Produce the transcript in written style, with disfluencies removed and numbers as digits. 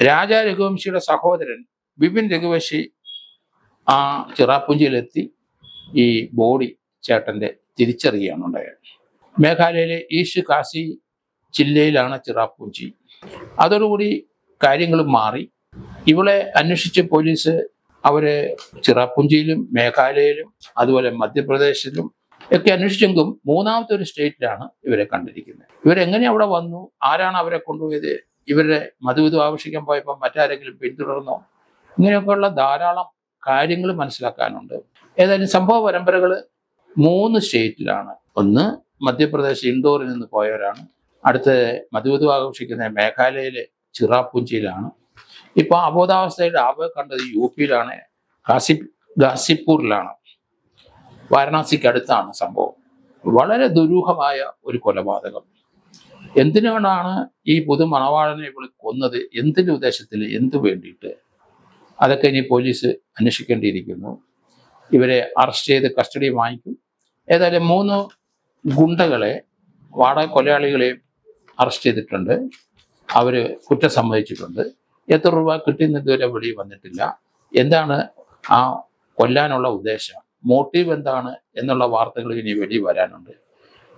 രാജാ രഘുവംശിയുടെ സഹോദരൻ ബിപിൻ രഘുവംശി ആ ചിറാപ്പുഞ്ചിയിലെത്തി ഈ ബോഡി ചേട്ടൻ്റെ തിരിച്ചറിയുകയാണ് ഉണ്ടായത്. മേഘാലയയിലെ ഈസ്റ്റ് കാശി ജില്ലയിലാണ് ചിറാപ്പുഞ്ചി. അതോടുകൂടി കാര്യങ്ങൾ മാറി. ഇവളെ അന്വേഷിച്ച് പോലീസ് അവരെ ചിറാപ്പുഞ്ചിയിലും മേഘാലയയിലും അതുപോലെ മധ്യപ്രദേശിലും ഒക്കെ അന്വേഷിച്ചെങ്കിലും മൂന്നാമത്തെ ഒരു സ്റ്റേറ്റിലാണ് ഇവരെ കണ്ടിരിക്കുന്നത്. ഇവരെങ്ങനെ അവിടെ വന്നു, ആരാണ് അവരെ കൊണ്ടുപോയത്, ഇവരുടെ മധുവിധു ആവശ്യിക്കാൻ പോയപ്പോൾ മറ്റാരെങ്കിലും പിന്തുടർന്നോ, ഇങ്ങനെയൊക്കെയുള്ള ധാരാളം കാര്യങ്ങൾ മനസ്സിലാക്കാനുണ്ട്. ഏതായാലും സംഭവ പരമ്പരകൾ 3 സ്റ്റേറ്റിലാണ്. ഒന്ന് മധ്യപ്രദേശ് ഇൻഡോറിൽ നിന്ന് പോയവരാണ്. അടുത്ത് മധുവിധു ആഘോഷിക്കുന്ന മേഘാലയയിലെ ചിറാപ്പുഞ്ചിയിലാണ്. ഇപ്പോൾ അബോധാവസ്ഥയിൽ ആവെ കണ്ടത് UP-യിലാണ്, ഗാസിപ്പൂരിലാണ്. വാരണാസിക്ക് അടുത്താണ് സംഭവം. വളരെ ദുരൂഹമായ ഒരു കൊലപാതകം. എന്തിനാണ് ഈ പുതു മണവാളനെ ഇവൾ കൊന്നത്, എന്തിൻ്റെ ഉദ്ദേശത്തിൽ, എന്തു വേണ്ടിയിട്ട്, അതൊക്കെ ഇനി പോലീസ് അന്വേഷിക്കേണ്ടിയിരിക്കുന്നു. ഇവരെ അറസ്റ്റ് ചെയ്ത് കസ്റ്റഡി വാങ്ങിക്കും. ഏതായാലും 3 ഗുണ്ടകളെ, വാടക കൊലയാളികളെയും അറസ്റ്റ് ചെയ്തിട്ടുണ്ട്. അവർ കുറ്റം സമ്മതിച്ചിട്ടുണ്ട്. എത്ര രൂപ കിട്ടിയെന്ന് ഇതുവരെ വെളിയിൽ വന്നിട്ടില്ല. എന്താണ് ആ കൊല്ലാനുള്ള ഉദ്ദേശം, മോട്ടീവ് എന്താണ് എന്നുള്ള വാർത്തകൾ ഇനി വെളിയിൽ വരാനുണ്ട്.